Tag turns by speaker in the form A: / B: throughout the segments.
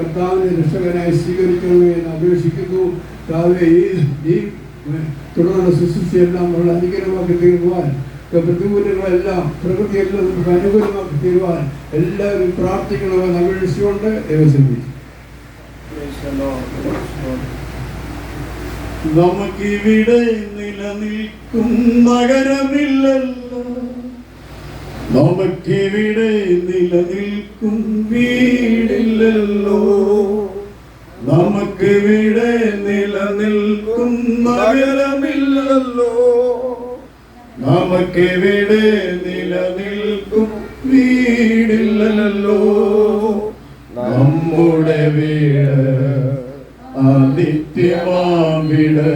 A: കർത്താവിനെ രക്ഷകനായി സ്വീകരിക്കണമേ എന്ന് അപേക്ഷിക്കുന്നു. ഈ തുടർന്നുള്ള ശുശ്രൂഷയെല്ലാം നമ്മൾ അനുകൂലമാക്കി തീരുവാൻ, പ്രതികൂലങ്ങളെല്ലാം പ്രകൃതിയെല്ലാം നമുക്ക് അനുകൂലമാക്കി തീരുവാൻ എല്ലാവരും പ്രാർത്ഥിക്കണമെന്ന് അപേക്ഷിച്ചുകൊണ്ട് ദൈവസന്നിധി.
B: നമുക്കിവിടെ നിലനിൽക്കും നഗരമില്ലല്ലോ, നമുക്കിവിടെ നിലനിൽക്കും വീടില്ലല്ലോ, നമുക്കിവിടെ നിലനിൽക്കും നഗരമില്ലല്ലോ, നമുക്കിവിടെ നിലനിൽക്കും വീടില്ലല്ലോ. നമ്മുടെ വീട് നിത്യമാം വീട്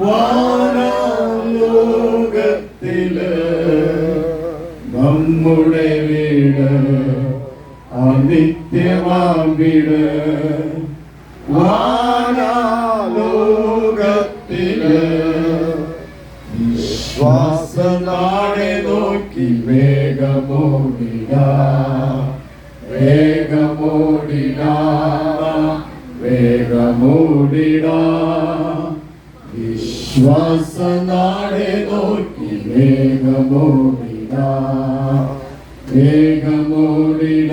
B: വാനലോകത്തില്, നമ്മുടെ വീട് നിത്യമാം വീട് വാനലോകത്തില്. വിശ്വാസനാടെ നോക്കി വേഗമോടിട, വേഗമോടിട, വേഗമോടിട. വിശ്വാസനാടെ നോക്കി വേഗമോടിട, വേഗമോടിട,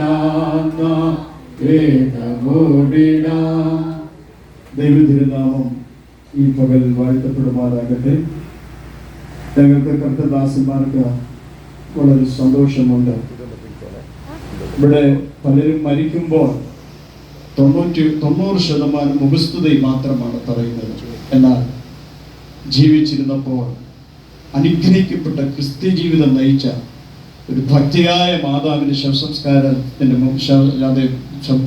B: വേഗമോടിട. ദൈവതിരുനാമം ഈ പകൽ വാഴ്ത്തപ്പെടുമാറാകട്ടെ. ഞങ്ങൾക്ക് കർത്തദാസന്മാർക്ക് വളരെ സന്തോഷമുണ്ട്. ഇവിടെ പലരും മരിക്കുമ്പോൾ 90% മുഖസ്തുതി മാത്രമാണ് പറയുന്നത്. എന്നാൽ ജീവിച്ചിരുന്നപ്പോൾ അനുഗ്രഹിക്കപ്പെട്ട ക്രിസ്ത്യ ജീവിതം നയിച്ച ഒരു ഭക്തിയായ മാതാവിൻ്റെ ശവസംസ്കാരത്തിൻ്റെ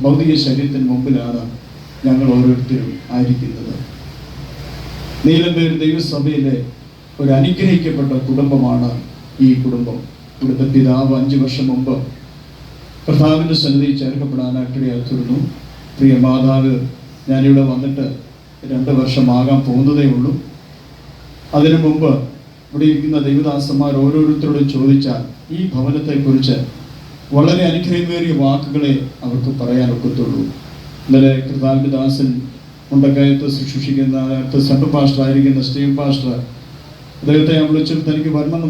B: ഭൗതിക ശരീരത്തിന് മുമ്പിലാണ് ഞങ്ങൾ ഓരോരുത്തരും ആയിരിക്കുന്നത്. നീലമ്പേർ ദൈവസഭയിലെ ഒരു അനുഗ്രഹിക്കപ്പെട്ട കുടുംബമാണ് ഈ കുടുംബം. ഇവിടുത്തെ പിതാവ് 5 വർഷം മുമ്പ് കർത്താവിൻ്റെ സന്നിധിയിൽ ചേർക്കപ്പെടാനായിട്ടിടയായിരുന്നു. പ്രിയ മാതാവ് ഞാനിവിടെ വന്നിട്ട് 2 വർഷമാകാൻ പോകുന്നതേ ഉള്ളൂ. അതിനു മുമ്പ് ഇവിടെ ഇരിക്കുന്ന ദൈവദാസന്മാർ ഓരോരുത്തരോടും ചോദിച്ചാൽ ഈ ഭവനത്തെക്കുറിച്ച് വളരെ അനുഗ്രഹമേറിയ വാക്കുകളെ അവർക്ക് പറയാനൊക്കത്തുള്ളൂ. ഇന്നലെ കർത്താവിൻ്റെ ദാസൻ മുണ്ടക്കയത്ത് ശുശ്രൂഷിക്കുന്ന സെൻട്രൽ പാസ്റ്റർ ആയിരിക്കുന്ന സ്റ്റീവ് പാസ്റ്റർ അദ്ദേഹത്തെ ഞാൻ വിളിച്ചിട്ട് തനിക്ക് വരണമെന്ന്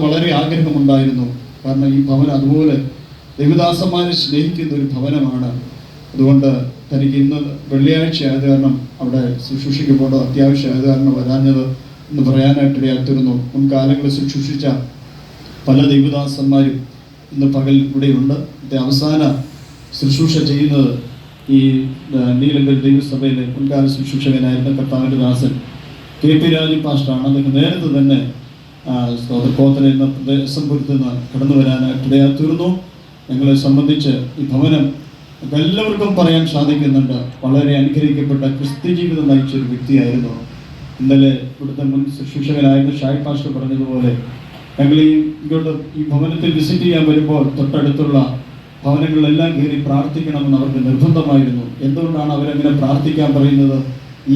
B: വളരെ ആഗ്രഹമുണ്ടായിരുന്നു. കാരണം ഈ ഭവനം അതുപോലെ ദൈവദാസന്മാരെ സ്നേഹിക്കുന്ന ഒരു ഭവനമാണ്. അതുകൊണ്ട് തനിക്ക് ഇന്ന് വെള്ളിയാഴ്ച ആയത് കാരണം അവിടെ ശുശ്രൂഷിക്കപ്പെട്ട അത്യാവശ്യമായത് കാരണം വരാഞ്ഞത് എന്ന് പറയാനായിട്ടിടയാത്തിരുന്നു. മുൻകാലങ്ങളിൽ ശുശ്രൂഷിച്ച പല ദൈവദാസന്മാരും ഇന്ന് പകൽ ഇവിടെയുണ്ട്. അവസാന ശുശ്രൂഷ ചെയ്യുന്നത് ഈ നീലമ്പേർ ദൈവസഭയിലെ മുൻകാല ശുശ്രൂഷകനായിരുന്ന കർത്താവിൻ്റെ ദാസൻ KP രാജു പാസ്റ്ററാണ്. അദ്ദേഹം നേരത്തെ തന്നെ കോത്തലയിൽ നിന്ന് പ്രദേശംപുരത്ത് നിന്ന് കടന്നു വരാനായിട്ടിടയാത്തിരുന്നു. ഞങ്ങളെ സംബന്ധിച്ച് ഈ ഭവനം എല്ലാവർക്കും പറയാൻ സാധിക്കുന്നുണ്ട്. വളരെ അനുഗ്രഹിക്കപ്പെട്ട ക്രിസ്ത്യ ജീവിതം നയിച്ച ഒരു വ്യക്തിയായിരുന്നു. ഇന്നലെ ഇവിടുത്തെ മുൻ ശുശ്രൂഷകനായിരുന്ന ഷായ് പാസ്റ്റർ പറഞ്ഞതുപോലെ ഞങ്ങൾ ഇങ്ങോട്ട് ഈ ഭവനത്തിൽ വിസിറ്റ് ചെയ്യാൻ വരുമ്പോൾ തൊട്ടടുത്തുള്ള ഭവനങ്ങളിലെല്ലാം കയറി പ്രാർത്ഥിക്കണമെന്ന് അവർക്ക് നിർബന്ധമായിരുന്നു. എന്തുകൊണ്ടാണ് അവരങ്ങനെ പ്രാർത്ഥിക്കാൻ പറയുന്നത്?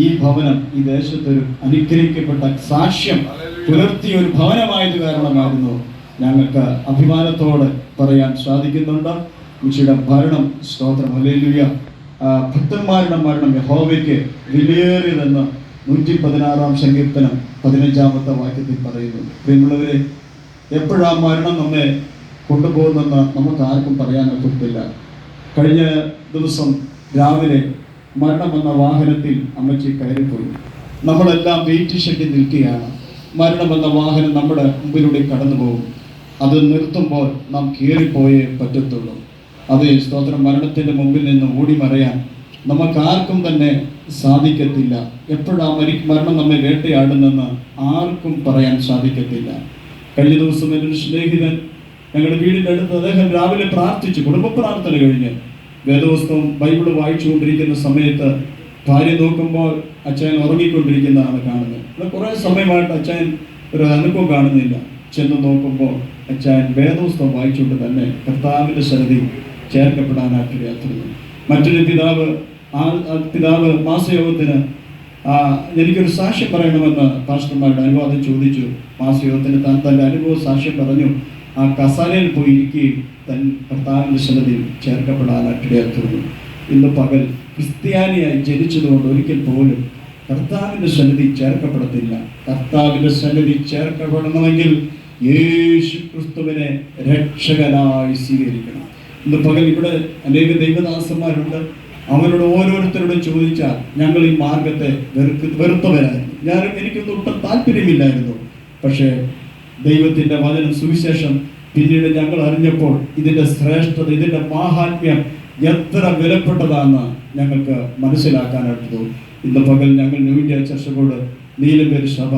B: ഈ ഭവനം ഈ ദേശത്തൊരു അനുഗ്രഹിക്കപ്പെട്ട സാക്ഷ്യം പുലർത്തിയ ഒരു ഭവനമായത് കാരണമായിരുന്നു. ഞങ്ങൾക്ക് അഭിമാനത്തോടെ പറയാൻ സാധിക്കുന്നുണ്ട്. ഉച്ചയുടെ ഭരണം സ്തോത്രം ഹല്ലേലൂയ. ഭക്തന്മാരുടെ മരണം യഹോവയ്ക്ക് വിലയേറിയതെന്ന് 116 സങ്കീർത്തനം 15 വാക്യത്തിൽ പറയുന്നു. പ്രിയമുള്ളവരെ, എപ്പോഴാ മരണം നമ്മെ കൊണ്ടുപോകുന്നെന്ന് നമുക്ക് ആർക്കും പറയാനൊക്കത്തില്ല. കഴിഞ്ഞ ദിവസം രാവിലെ മരണം വന്ന വാഹനത്തിൽ അമ്മച്ചി കയറിപ്പോയി. നമ്മളെല്ലാം വെയിറ്റ് ഷെഡിൽ നിൽക്കുകയാണ്. മരണം വന്ന വാഹനം നമ്മുടെ മുമ്പിലൂടെ കടന്നു പോകും. അത് നിർത്തുമ്പോൾ നാം കയറിപ്പോയേ പറ്റത്തുള്ളൂ. അതേ സ്തോത്രം, മരണത്തിൻ്റെ മുമ്പിൽ നിന്ന് ഓടി മറയാൻ നമുക്കാർക്കും തന്നെ സാധിക്കത്തില്ല. എപ്പോഴാ മരണം നമ്മെ വേട്ടയാടുന്നെന്ന് ആർക്കും പറയാൻ സാധിക്കത്തില്ല. കഴിഞ്ഞ ദിവസം എൻ്റെ ഒരു സ്നേഹിതൻ ഞങ്ങളുടെ വീടിൻ്റെ അടുത്ത് അദ്ദേഹം രാവിലെ പ്രാർത്ഥിച്ചു. കുടുംബ പ്രാർത്ഥന കഴിഞ്ഞ് വേദപുസ്തകം ബൈബിള് വായിച്ചുകൊണ്ടിരിക്കുന്ന സമയത്ത് ഭാര്യ നോക്കുമ്പോൾ അച്ഛൻ ഉറങ്ങിക്കൊണ്ടിരിക്കുന്നതാണ് കാണുന്നത്. കുറേ സമയമായിട്ട് അച്ഛൻ ഒരു അനുഭവം കാണുന്നില്ല. ചെന്ന് നോക്കുമ്പോൾ അച്ഛൻ വേദപുസ്തകം വായിച്ചുകൊണ്ട് തന്നെ കർത്താവിൻ്റെ സന്നിധി ചേർക്കപ്പെടാനായിട്ടിടയായിരുന്നു. മറ്റൊരു പിതാവ് മാസയോഗത്തിന് എനിക്കൊരു സാക്ഷ്യം പറയണമെന്ന് പാസ്റ്റർമാരുടെ അനുവാദം ചോദിച്ചു. മാസയോഗത്തിന് താൻ തൻ്റെ അനുഭവ സാക്ഷ്യം പറഞ്ഞു. ആ കസാലയിൽ പോയി ഇരിക്കുകയും തൻ കർത്താവിൻ്റെ സന്നിധിയിൽ ചേർക്കപ്പെടാനായിട്ടിടയാക്കുന്നു. ഇന്ന് പകൽ ക്രിസ്ത്യാനിയായി ജനിച്ചതുകൊണ്ട് ഒരിക്കൽ പോലും കർത്താവിൻ്റെ സന്നിധി ചേർക്കപ്പെടത്തില്ല. കർത്താവിൻ്റെ സന്നിധി ചേർക്കപ്പെടണമെങ്കിൽ യേശു ക്രിസ്തുവിനെ രക്ഷകനായി സ്വീകരിക്കണം. ഇന്ന് പകൽ ഇവിടെ അനേക ദൈവദാസന്മാരുണ്ട്. അവരോട് ഓരോരുത്തരോടും ചോദിച്ചാൽ ഞങ്ങൾ ഈ മാർഗത്തെ വെറുത്തവരായിരുന്നു, എനിക്കൊന്നും ഒട്ടും താല്പര്യമില്ലായിരുന്നു. പക്ഷേ ദൈവത്തിൻ്റെ വചനം സുവിശേഷം പിന്നീട് ഞങ്ങൾ അറിഞ്ഞപ്പോൾ ഇതിൻ്റെ ശ്രേഷ്ഠത, ഇതിൻ്റെ മാഹാത്മ്യം എത്ര വിലപ്പെട്ടതാണെന്ന് ഞങ്ങൾക്ക് മനസ്സിലാക്കാനായിട്ടു. ഇന്ന് പകൽ ഞങ്ങൾ ന്യൂ ഇന്ത്യ ചർച്ചോട് നീലമ്പേര് സഭ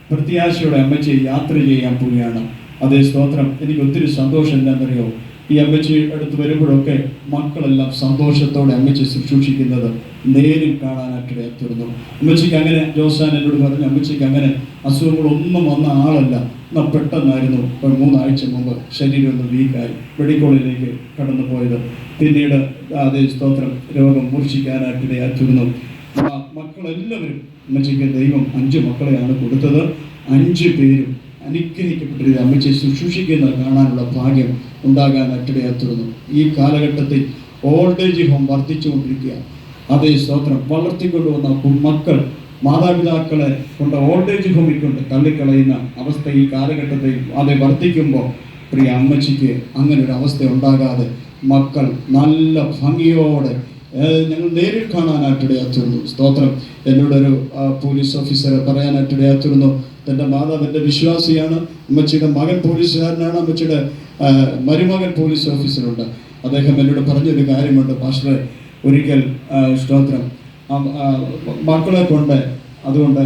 B: പ്രത്യാശയോടെ അമ്മച്ചിയെ യാത്ര ചെയ്യാൻ പോവുകയാണ്. അതേ സ്തോത്രം. എനിക്ക് ഒത്തിരി സന്തോഷം എന്താണെന്നറിയോ, ഈ അമ്മച്ചി അടുത്ത് വരുമ്പോഴൊക്കെ മക്കളെല്ലാം സന്തോഷത്തോടെ അമ്മച്ചി ശുശ്രൂഷിക്കുന്നത് നേരിൽ കാണാനായിട്ടിടയായിരുന്നു. അമ്മച്ചിക്ക് അങ്ങനെ, ജോസാൻ എന്നോട് പറഞ്ഞു, അമ്മച്ചിക്ക് അങ്ങനെ അസുഖങ്ങളൊന്നും വന്ന ആളല്ല. എന്നാൽ പെട്ടെന്നായിരുന്നു 3 ആഴ്ച മുമ്പ് ശരീരം ഒന്ന് വീക്കായി മെഡിക്കോളിലേക്ക് കടന്നു പോയത്. പിന്നീട് അതേ സ്തോത്രം രോഗം മൂർച്ഛിക്കാനായിട്ടിടയായിരുന്നു. മക്കളെല്ലാവരും അമ്മച്ചിക്ക് ദൈവം 5 മക്കളെയാണ് കൊടുത്തത്. 5 പേരും അനുഗ്രഹിക്കപ്പെട്ടിരുന്നത് അമ്മച്ചിയെ ശുശ്രൂഷിക്കുന്നത് കാണാനുള്ള ഭാഗ്യം ഉണ്ടാകാനായിട്ടിടയായിരുന്നു. ഈ കാലഘട്ടത്തിൽ ഓൾഡ് ഏജ് ഹോം വർദ്ധിച്ചുകൊണ്ടിരിക്കുക. അതേ സ്തോത്രം. വളർത്തിക്കൊണ്ടുവന്ന മക്കൾ മാതാപിതാക്കളെ കൊണ്ട് ഓൾഡ് ഏജ് ഹോമിൽ കൊണ്ട് തള്ളിക്കളയുന്ന അവസ്ഥ ഈ കാലഘട്ടത്തിൽ അത് വർദ്ധിക്കുമ്പോൾ പ്രിയ അമ്മച്ചിക്ക് അങ്ങനെ ഒരു അവസ്ഥ ഉണ്ടാകാതെ മക്കൾ നല്ല ഭംഗിയോടെ ഞങ്ങൾ നേരിൽ കാണാനായിട്ടിടയായിരുന്നു. സ്തോത്രം. എന്നോടൊരു പോലീസ് ഓഫീസർ പറയാനായിട്ടിടയായിരുന്നു, തൻ്റെ മാതാവ് എൻ്റെ വിശ്വാസിയാണ്, അമ്മച്ചിയുടെ മകൻ പോലീസുകാരനാണ്, അമ്മച്ചിയുടെ മരുമകൻ പോലീസ് ഓഫീസറുണ്ട്. അദ്ദേഹം എന്നോട് പറഞ്ഞൊരു കാര്യമുണ്ട്, പാസ്റ്ററെ, ഒരിക്കൽ സ്തോത്രം മക്കളെ കൊണ്ട് അതുകൊണ്ട്